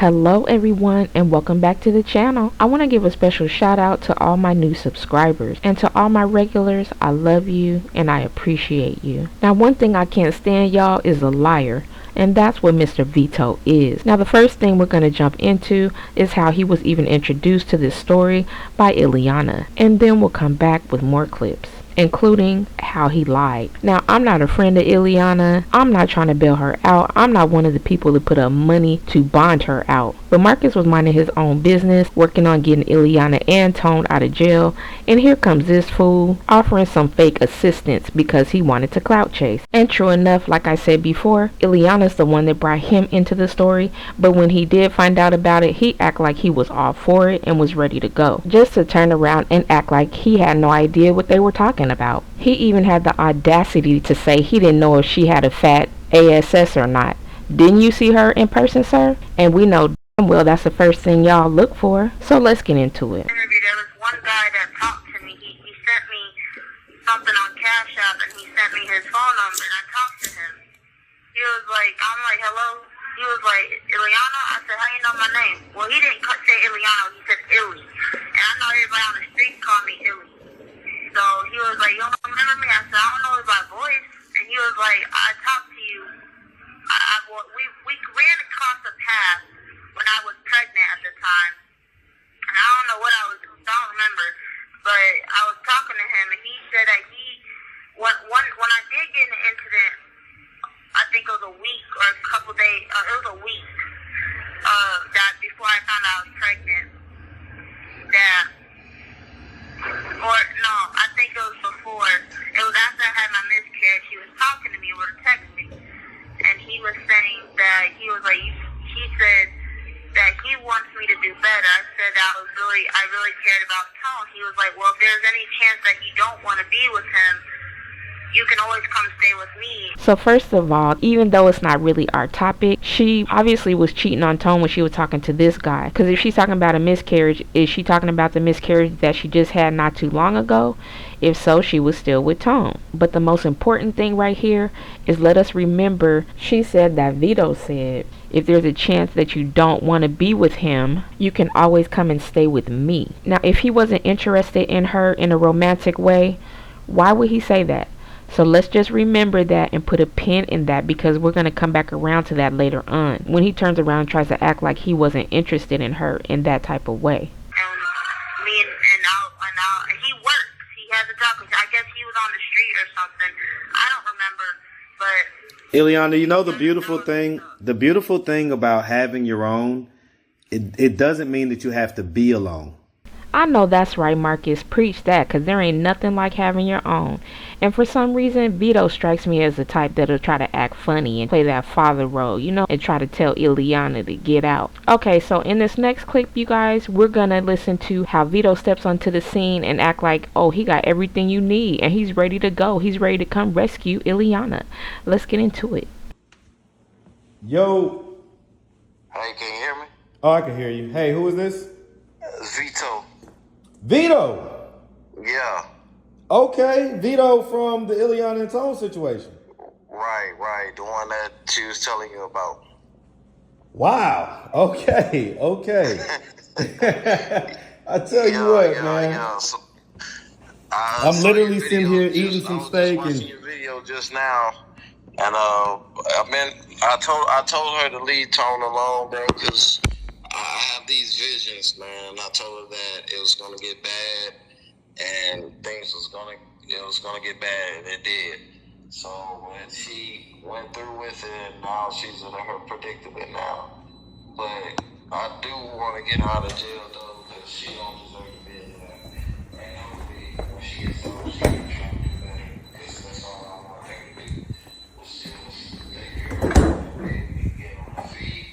Hello everyone and welcome back to the channel. I want to give a special shout out to all my new subscribers and to all my regulars. I love you and I appreciate you. Now one thing I can't stand, y'all, is a liar. And that's what Mr. Veto is. Now the first thing we're going to jump into is how he was even introduced to this story by Iana. And then we'll come back with more clips, including how he lied. Now, I'm not a friend of Iana. I'm not trying to bail her out. I'm not one of the people that put up money to bond her out. But Marcus was minding his own business, working on getting Iana and Tone out of jail. And here comes this fool offering some fake assistance because he wanted to clout chase. And true enough, like I said before, Iana's the one that brought him into the story. But when he did find out about it, he acted like he was all for it and was ready to go. Just to turn around and act like he had no idea what they were talking about. He even had the audacity to say he didn't know if she had a fat ass or not. Didn't you see her in person, sir? And we know damn well that's the first thing y'all look for. So let's get into it. There was one guy that talked to me. He sent me something on Cash App and he sent me his phone number and I talked to him. He was like, I'm like, hello? He was like, Ileana? I said, how you know my name? Well, he didn't say Ileana, he said Illy. And I know everybody on the street call me Illy. So he was like, you don't remember me? I said, I don't know his voice. And he was like, I talked to you. We ran across the path when I was pregnant at the time. And I don't know what I don't remember. But I was talking to him and he said that when I did get in an incident, I think it was a week or a couple days, it was a week, that before I found out I was pregnant, that, or no, I think it was before. It was after I had my miscarriage. He was talking to me with a text me, and he was saying that he said that he wants me to do better. I said I really cared about Tone. He was like, well, if there's any chance that you don't want to be with him, you can always come stay with me. So first of all, even though it's not really our topic, she obviously was cheating on Tone when she was talking to this guy. Because if she's talking about a miscarriage, is she talking about the miscarriage that she just had not too long ago? If so, she was still with Tone. But the most important thing right here is let us remember, she said that Vito said, if there's a chance that you don't want to be with him, you can always come and stay with me. Now, if he wasn't interested in her in a romantic way, why would he say that? So let's just remember that and put a pin in that because we're going to come back around to that later on when he turns around and tries to act like he wasn't interested in her in that type of way. And he works. He has a job. I guess he was on the street or something. I don't remember, but... Ileana, you know the beautiful thing about having your own, it doesn't mean that you have to be alone. I know that's right, Marcus. Preach that, because there ain't nothing like having your own. And for some reason, Vito strikes me as the type that'll try to act funny and play that father role, and try to tell Ileana to get out. Okay, so in this next clip, you guys, we're gonna listen to how Vito steps onto the scene and act like, oh, he got everything you need and he's ready to go. He's ready to come rescue Ileana. Let's get into it. Yo. Hey, can you hear me? Oh, I can hear you. Hey, who is this? Vito. Vito. Yeah. Okay, Vito from the Ileana and Tone situation. Right. The one that she was telling you about. Wow. Okay. I tell you what, man. Yeah. So, I'm literally sitting here eating some steak I was watching your video just now, and I told her to leave Tone alone, bro, because I have these visions, man. I told her that it was gonna get bad, and it was gonna get bad, and it did. So when she went through with it, now she's in her predicament now. But I do want to get her out of jail though, because she don't deserve to be in there. And hopefully, when she gets out, she can try to do better. Because that's all I want her to do. We'll still take care of her, maybe get on her feet,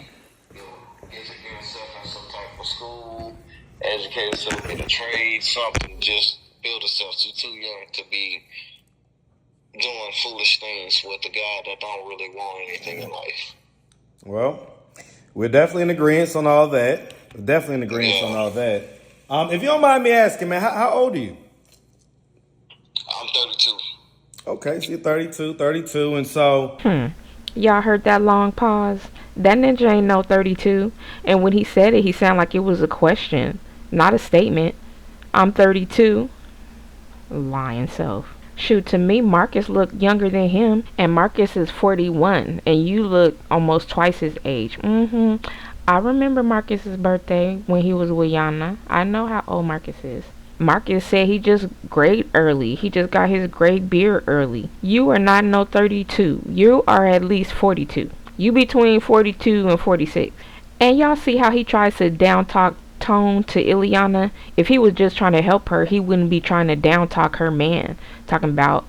educate herself in some type of school, educate herself in a trade, something, just build herself. She's too young to be doing foolish things with a guy that don't really want anything in life. Well, we're definitely in agreement on all that. If you don't mind me asking, man, how old are you? I'm 32. Okay, so you're 32, and so... Y'all heard that long pause? That ninja ain't no 32. And when he said it, he sounded like it was a question, not a statement. I'm 32. Lying self. Shoot, to me, Marcus looked younger than him, and Marcus is 41, and you look almost twice his age. I remember Marcus's birthday when he was with Iana. I know how old Marcus is. Marcus said he just grayed early. He just got his gray beard early. You are not no 32. You are at least 42. You between 42 and 46. And y'all see how he tries to down talk Tone to Ileana. If he was just trying to help her, he wouldn't be trying to down talk her man. Talking about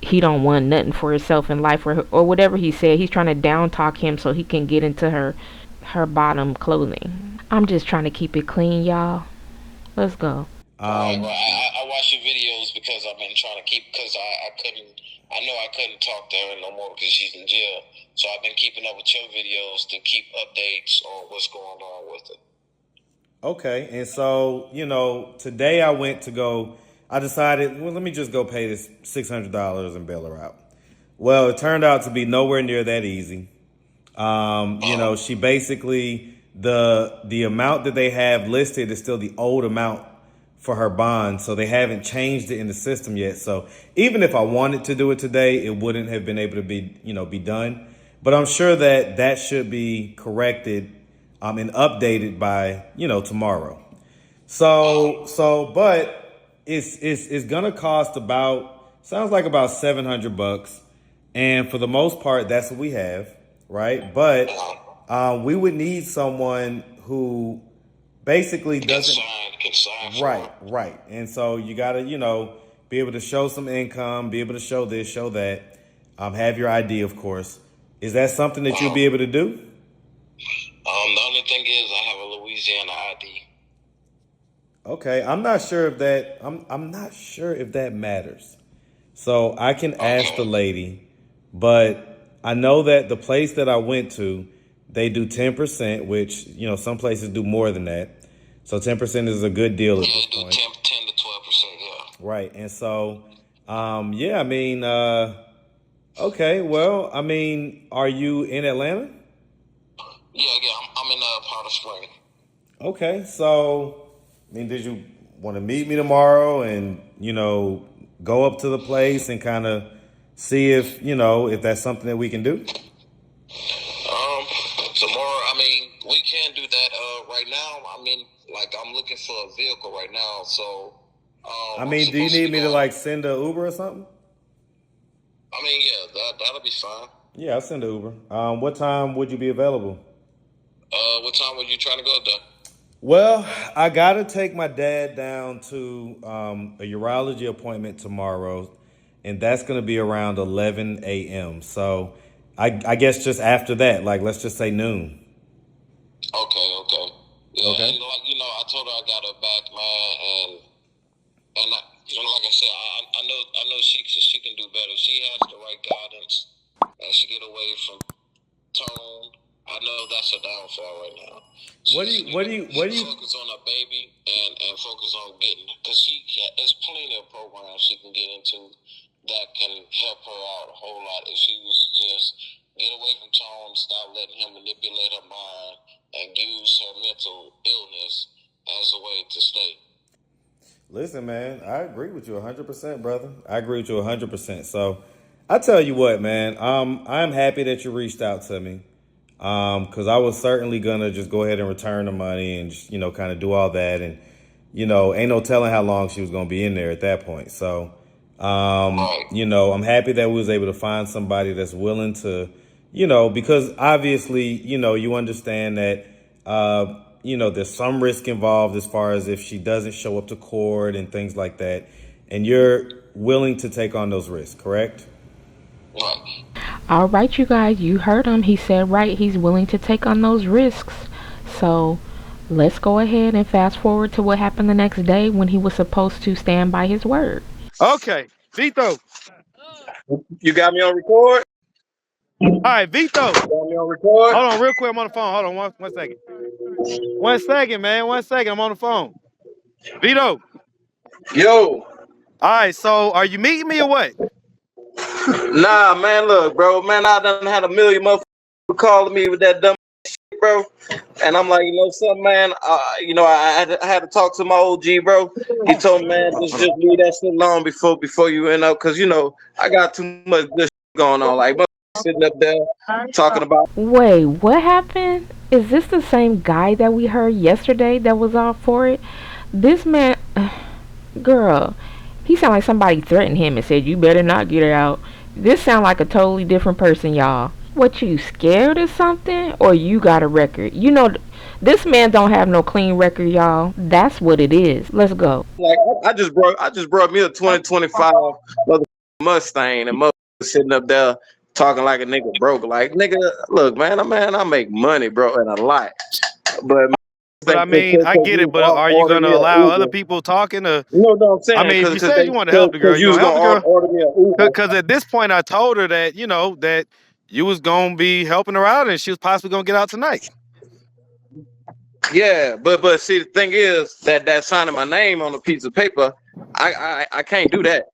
he don't want nothing for himself in life, or whatever he said. He's trying to down talk him so he can get into her bottom clothing. I'm just trying to keep it clean, y'all. Let's go. Right. I watch your videos because I've been trying to keep, because I know I couldn't talk to her no more because she's in jail. So I've been keeping up with your videos to keep updates on what's going on with it. Okay, and so, today I decided, well, let me just go pay this $600 and bail her out. Well, it turned out to be nowhere near that easy. She basically, the amount that they have listed is still the old amount for her bond, so they haven't changed it in the system yet. So even if I wanted to do it today, it wouldn't have been able to be done. But I'm sure that should be corrected and updated by tomorrow. But it's gonna cost sounds like about $700, and for the most part, that's what we have, right? But we would need someone who basically doesn't. Can sign Right. And so you gotta, be able to show some income, be able to show this, show that, have your ID, of course. Is that something that you'll be able to do? The only thing is I have a Louisiana ID. Okay, I'm not sure if that matters. So I can ask the lady, but I know that the place that I went to, they do 10%, which, some places do more than that. So 10% is a good deal at this point. 10 to 12%, yeah. Right, and so, okay, well, are you in Atlanta? Yeah, I'm in Powder Spring. Okay, so, did you want to meet me tomorrow and, go up to the place and kind of see if that's something that we can do? Tomorrow, we can do that right now. I'm looking for a vehicle right now, so. Do you need me to send a Uber or something? Yeah, that'll be fine. Yeah, I'll send an Uber. What time would you be available? What time were you trying to go there? Well, I gotta take my dad down to a urology appointment tomorrow, and that's gonna be around 11 a.m. So I guess just after that, let's just say noon. Okay. Yeah, okay. And I told her I got her back, man, and like I said, I know she can do better. She has the right guidance, and she get away from Tone. I know that's her downfall right now. What do you focus on her baby and focus on getting, because there's plenty of programs she can get into that can help her out a whole lot if she was just get away from Tone, stop letting him manipulate her mind, and use her mental illness as a way to stay. Listen, man, I agree with you 100%, brother. I agree with you 100%. So I tell you what, man, I'm happy that you reached out to me. Because I was certainly gonna just go ahead and return the money and just, kind of do all that, and ain't no telling how long she was gonna be in there at that point. So, I'm happy that we was able to find somebody that's willing to, because obviously, you understand that, there's some risk involved as far as if she doesn't show up to court and things like that, and you're willing to take on those risks, correct? Right. All right, you guys, you heard him. He said right, he's willing to take on those risks. So let's go ahead and fast forward to what happened the next day when he was supposed to stand by his word. Okay, Vito. You got me on record? All right, Vito. You got me on record? Hold on, real quick. I'm on the phone. Hold on, one second. 1 second, man. 1 second. I'm on the phone. Vito. Yo. All right, so are you meeting me or what? Nah, man, look, bro. Man, I done had a million motherfuckers calling me with that dumb shit, bro. And I'm like, you know something, man. I had to talk to my OG, bro. He told me, man, just leave that shit alone before you end up, cause I got too much good shit going on. Like, sitting up there talking about. Wait, what happened? Is this the same guy that we heard yesterday that was all for it? This man, girl, he sounded like somebody threatened him and said, "You better not get it out." This sound like a totally different person, y'all. What, you scared or something? Or you got a record? This man don't have no clean record, y'all. That's what it is. Let's go. Like, I just brought me a 2025 Mustang, and mother sitting up there talking like a nigga broke. Like, nigga, look, man, I make money, bro, and a lot. But I mean, I get it, but are you going to allow other people talking? No, I'm saying. I mean, if you said you want to help the girl, you going to help the girl? Because at this point, I told her that, that you was going to be helping her out and she was possibly going to get out tonight. Yeah, but see, the thing is that signing my name on a piece of paper, I can't do that.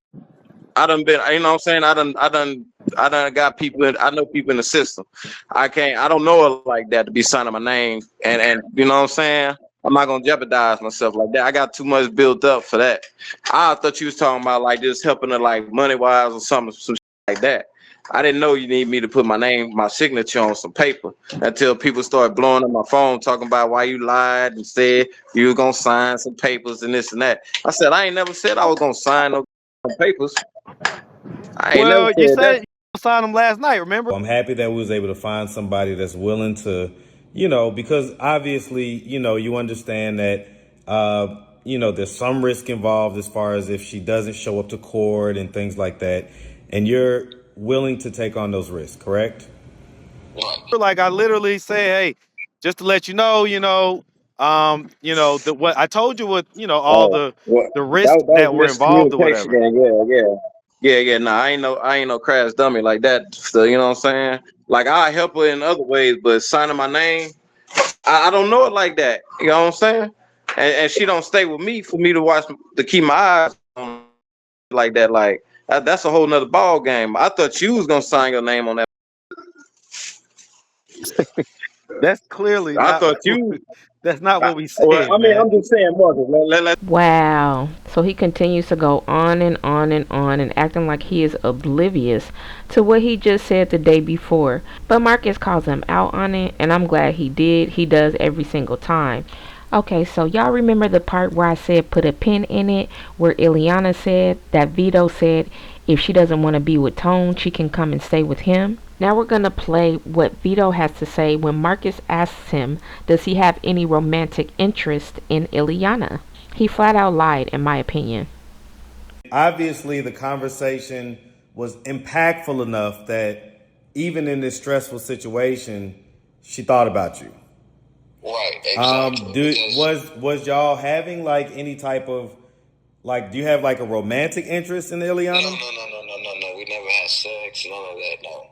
I done been, you know what I'm saying? I done got people, I know people in the system. I don't know it like that to be signing my name and you know what I'm saying? I'm not gonna jeopardize myself like that. I got too much built up for that. I thought you was talking about like just helping her like money wise or some shit like that. I didn't know you need me to put my signature on some paper until people started blowing up my phone talking about why you lied and said you were gonna sign some papers and this and that. I said I ain't never said I was gonna sign no papers. Well, you said you signed them last night, remember? I'm happy that we was able to find somebody that's willing to, because obviously, you understand that, there's some risk involved as far as if she doesn't show up to court and things like that. And you're willing to take on those risks, correct? Like I literally say, hey, just to let you know, what I told you with, all the risks that were involved or whatever. Yeah. Nah, I ain't no crash dummy like that. So, you know what I'm saying? Like I help her in other ways, but signing my name, I don't know it like that. You know what I'm saying? And she don't stay with me for me to keep my eyes on like that. Like that's a whole nother ball game. I thought you was gonna sign your name on that. That's clearly. I thought you. That's not what we said. Well, I mean, I'm just saying, Marcus. Wow. So he continues to go on and on and on and acting like he is oblivious to what he just said the day before. But Marcus calls him out on it, and I'm glad he did. He does every single time. Okay, so y'all remember the part where I said put a pin in it, where Iana said that Vito said if she doesn't want to be with Tone, she can come and stay with him? Now we're going to play what Vito has to say when Marcus asks him, does he have any romantic interest in Iana? He flat out lied, in my opinion. Obviously, the conversation was impactful enough that even in this stressful situation, she thought about you. Right, exactly. Was y'all having like any type of, like, do you have like a romantic interest in Iana? No. We never had sex, none of that, no.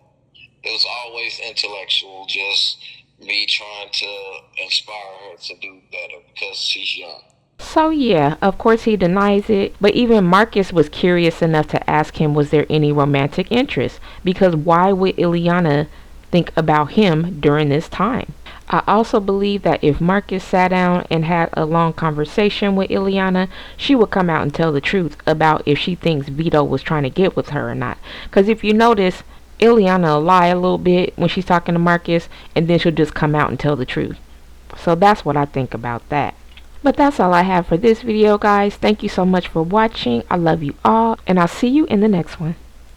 It was always intellectual, just me trying to inspire her to do better because she's young. So yeah, of course he denies it, but even Marcus was curious enough to ask him was there any romantic interest, because why would Iana think about him during this time? I also believe that if Marcus sat down and had a long conversation with Iana, she would come out and tell the truth about if she thinks Vito was trying to get with her or not. Because if you notice, Iana will lie a little bit when she's talking to Marcus, and then she'll just come out and tell the truth. So that's what I think about that. But that's all I have for this video, guys. Thank you so much for watching. I love you all, and I'll see you in the next one.